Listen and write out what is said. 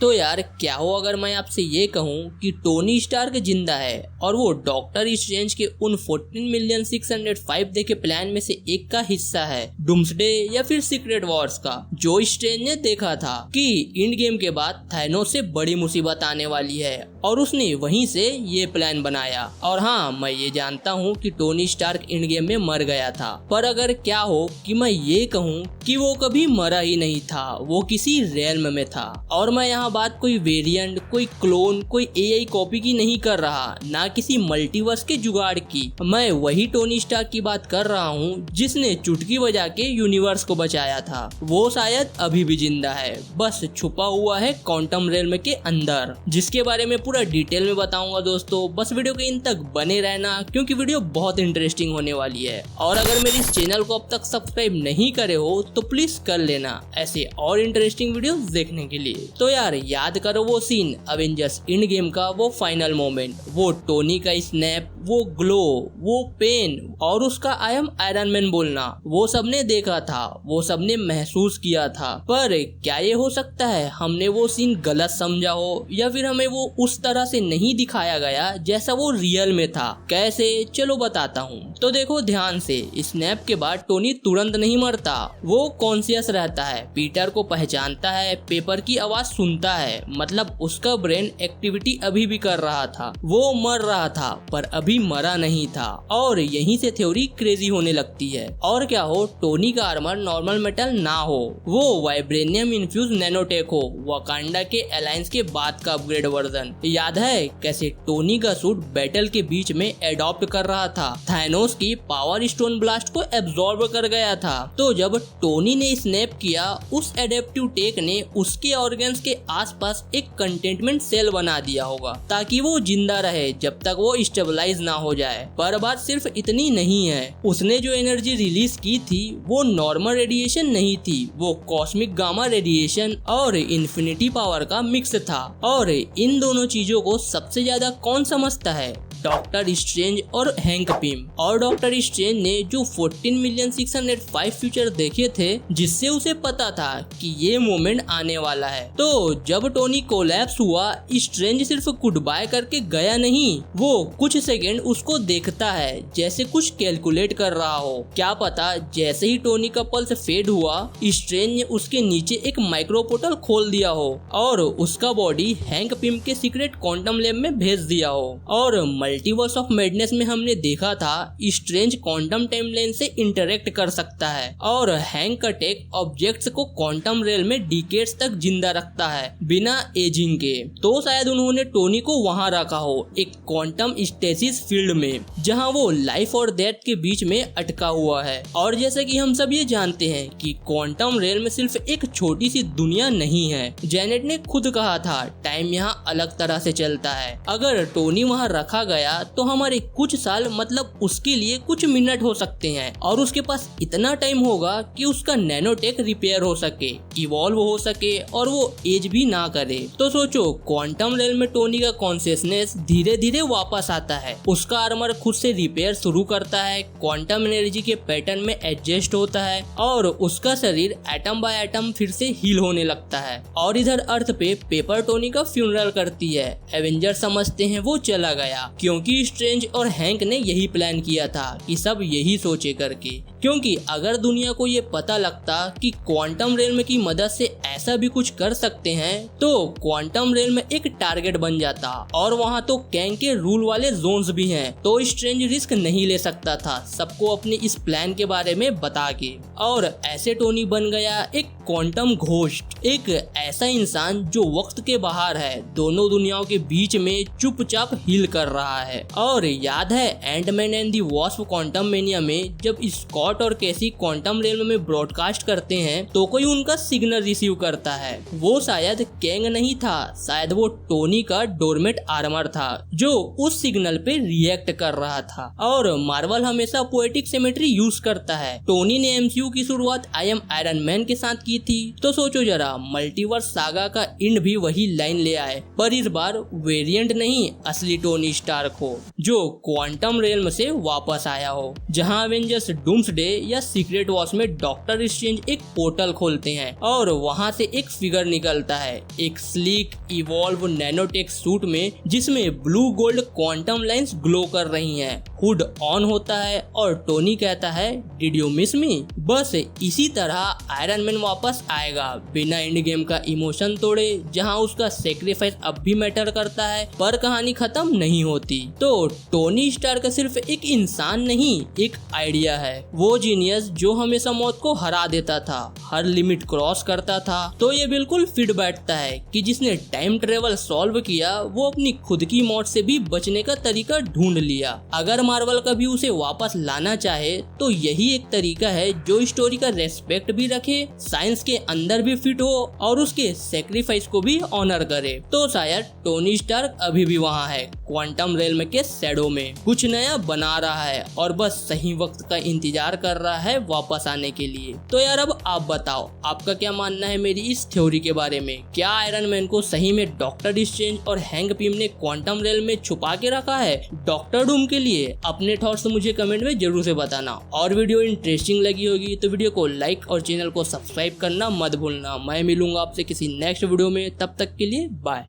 तो यार क्या हो अगर मैं आपसे ये कहूँ कि टोनी स्टार्क जिंदा है और वो डॉक्टर स्ट्रेंज के उन 14,605 देखे प्लान में से एक का हिस्सा है, डूम्सडे या फिर सीक्रेट वॉर्स का, जो स्ट्रेंज ने देखा था कि इंड गेम के बाद थानोस से बड़ी मुसीबत आने वाली है और उसने वहीं से ये प्लान बनाया। और हाँ, मैं ये जानता हूँ कि टोनी स्टार्क इंड गेम में मर गया था, पर अगर क्या हो कि मैं ये कहूँ कि वो कभी मरा ही नहीं था, वो किसी रेल्म में था। और मैं यहाँ बात कोई वेरिएंट, कोई क्लोन, कोई एआई कॉपी की नहीं कर रहा, ना किसी मल्टीवर्स के जुगाड़ की। मैं वही टोनी स्टार्क की बात कर रहा हूँ जिसने चुटकी बजा के यूनिवर्स को बचाया था। वो शायद अभी भी जिंदा है, बस छुपा हुआ है क्वांटम रेल्म के अंदर, जिसके बारे में पूरा डिटेल में बताऊंगा दोस्तों। बस वीडियो के इन तक बने रहना क्योंकि वीडियो बहुत इंटरेस्टिंग होने वाली है। और अगर मेरे इस चैनल को अब तक सब्सक्राइब नहीं करे हो तो प्लीज कर लेना ऐसे और इंटरेस्टिंग वीडियो देखने के लिए। तो यार याद करो वो सीन अवेंजर्स इंड गेम का, वो फाइनल मोमेंट, वो टोनी का स्नैप, वो ग्लो, वो पेन और उसका आई एम आयरन मैन बोलना, वो सबने देखा था, वो सबने महसूस किया था। पर क्या ये हो सकता है हमने वो सीन गलत समझा हो या फिर हमें वो उस तरह से नहीं दिखाया गया जैसा वो रियल में था? कैसे, चलो बताता हूँ। तो देखो ध्यान से, स्नैप के बाद टोनी तुरंत नहीं मरता, वो कॉन्शियस रहता है, पीटर को पहचानता है, पेपर की आवाज सुनता है, मतलब उसका ब्रेन एक्टिविटी अभी भी कर रहा था। वो मर रहा था पर अभी मरा नहीं था और यहीं से थ्योरी क्रेजी होने लगती है। और क्या हो, टोनी का आर्मर नॉर्मल मेटल ना हो, वो वाइब्रेनियम इन्फ्यूज नैनोटेक हो, वकांडा के अलायंस के बाद का अपग्रेड वर्जन। याद है कैसे टोनी का सूट बैटल के बीच में एडॉप्ट कर रहा था, थानोस की पावर स्टोन ब्लास्ट को एब्जॉर्ब कर गया था। तो जब टोनी ने स्नैप किया, उस एडेप्टिव टेक ने उसके ऑर्गन्स के आसपास एक कंटेनमेंट सेल बना दिया होगा ताकि वो जिंदा रहे जब तक वो स्टेबलाइज ना हो जाए। पर बात सिर्फ इतनी नहीं है, उसने जो एनर्जी रिलीज की थी वो नॉर्मल रेडिएशन नहीं थी, वो कॉस्मिक गामा रेडिएशन और इन्फिनिटी पावर का मिक्स था। और इन दोनों चीजों को सबसे ज्यादा कौन समझता है? डॉक्टर स्ट्रेंज और हैंक पिम। और डॉक्टर स्ट्रेंज ने जो 14,605 फ्यूचर देखे थे जिससे उसे पता था कि ये मोमेंट आने वाला है। तो जब टोनी कोलैप्स हुआ, स्ट्रेंज सिर्फ गुड बाय करके गया नहीं, वो कुछ सेकंड उसको देखता है जैसे कुछ कैलकुलेट कर रहा हो। क्या पता जैसे ही टोनी का पल्स फेड हुआ, स्ट्रेंज ने उसके नीचे एक माइक्रो पोर्टल खोल दिया हो और उसका बॉडी हैंक पिम के सीक्रेट क्वांटम लैब में भेज दिया हो। और मल्टीवर्स ऑफ मैडनेस में हमने देखा था स्ट्रेंज क्वांटम टाइमलाइन से इंटरेक्ट कर सकता है और हैंक का टेक ऑब्जेक्ट्स को क्वांटम रेल में डिकेड्स तक जिंदा रखता है बिना एजिंग के। तो शायद उन्होंने टोनी को वहां रखा हो, एक क्वांटम स्टेसिस फील्ड में, जहां वो लाइफ और डेथ के बीच में अटका हुआ है। और जैसे कि हम सब ये जानते हैं कि क्वांटम रेल में सिर्फ एक छोटी सी दुनिया नहीं है। जेनेट ने खुद कहा था टाइम यहाँ अलग तरह से चलता है। अगर टोनी वहाँ रखा गया तो हमारे कुछ साल मतलब उसके लिए कुछ मिनट हो सकते हैं और उसके पास इतना टाइम होगा कि उसका नैनोटेक रिपेयर हो सके, इवॉल्व हो सके और वो एज भी ना करे। तो सोचो, क्वांटम रेल में टोनी का कॉन्शियसनेस धीरे धीरे वापस आता है, उसका आर्मर खुद से रिपेयर शुरू करता है, क्वांटम एनर्जी के पैटर्न में एडजस्ट होता है और उसका शरीर एटम बाय एटम फिर से हील होने लगता है। और इधर अर्थ पे पेपर टोनी का फ्यूनरल करती है। एवेंजर समझते हैं वो चला गया क्योंकि स्ट्रेंज और हैंक ने यही प्लान किया था कि सब यही सोचे करके। क्योंकि अगर दुनिया को ये पता लगता कि क्वांटम रेल की मदद से ऐसा भी कुछ कर सकते हैं तो क्वांटम रेल में एक टारगेट बन जाता और वहाँ तो कैंग के रूल वाले जोन्स भी हैं। तो स्ट्रेंज रिस्क नहीं ले सकता था सबको अपने इस प्लान के बारे में बता के। और ऐसे टोनी बन गया एक क्वांटम घोस्ट, एक ऐसा इंसान जो वक्त के बाहर है, दोनों दुनियाओं के बीच में चुपचाप हील कर रहा है। और याद है Ant Man and the Wasp Quantumania में जब स्कॉट और कैसी क्वांटम रेल में ब्रॉडकास्ट करते हैं तो कोई उनका सिग्नल रिसीव करता है। वो शायद कैंग नहीं था, शायद वो टोनी का डोरमेट आर्मर था जो उस सिग्नल पे रिएक्ट कर रहा था। और मार्वल हमेशा पोएटिक सिमेट्री यूज करता है। टोनी ने एमसीयू की शुरुआत आई एम आयरन मैन के साथ की थी, तो सोचो जरा मल्टीवर्स सागा का इंड भी वही लाइन ले आए, पर इस बार वेरिएंट नहीं, असली टोनी स्टार्क स्टार्क हो, जो क्वांटम रेल्म से वापस आया हो, जहां अवेंजर्स डूम्सडे या सीक्रेट वॉर्स में डॉक्टर स्ट्रेंज एक पोर्टल खोलते हैं और वहां से एक फिगर निकलता है, एक स्लीक इवॉल्व नैनोटेक सूट में जिसमें blue gold quantum lines glow कर रही हैं। हुड ऑन होता है और टोनी कहता है, डिड यू मिस मी? बस इसी तरह आयरन मैन वापस आएगा, बिना एंड गेम का इमोशन तोड़े, जहां उसका सेक्रीफाइस अब भी मैटर करता है, पर कहानी खत्म नहीं होती। तो टोनी स्टार्क सिर्फ एक इंसान नहीं, एक आइडिया है, वो जीनियस जो हमेशा मौत को हरा देता था, हर लिमिट क्रॉस करता था। तो ये बिल्कुल फिट बैठता है कि जिसने टाइम ट्रेवल सॉल्व किया वो अपनी खुद की मौत से भी बचने का तरीका ढूंढ लिया। अगर मार्वल कभी उसे वापस लाना चाहे तो यही एक तरीका है जो स्टोरी का रेस्पेक्ट भी रखे, साइंस के अंदर भी फिट हो और उसके सेक्रीफाइस को भी ऑनर करे। तो शायद टोनी स्टार्क अभी भी वहाँ है, क्वांटम रेल्म के शैडो में, कुछ नया बना रहा है और बस सही वक्त का इंतजार कर रहा है वापस आने के लिए। तो यार अब आप बताओ, आपका क्या मानना है मेरी इस थ्योरी के बारे में? क्या आयरन मैन को सही में डॉक्टर स्ट्रेंज और हैंक पिम ने क्वांटम रेल्म में छुपा के रखा है डॉक्टर डूम के लिए? अपने थॉट्स मुझे कमेंट में जरूर से बताना। और वीडियो इंटरेस्टिंग लगी होगी तो वीडियो को लाइक और चैनल को सब्सक्राइब करना मत भूलना। मैं मिलूंगा आपसे किसी नेक्स्ट वीडियो में, तब तक के लिए बाय।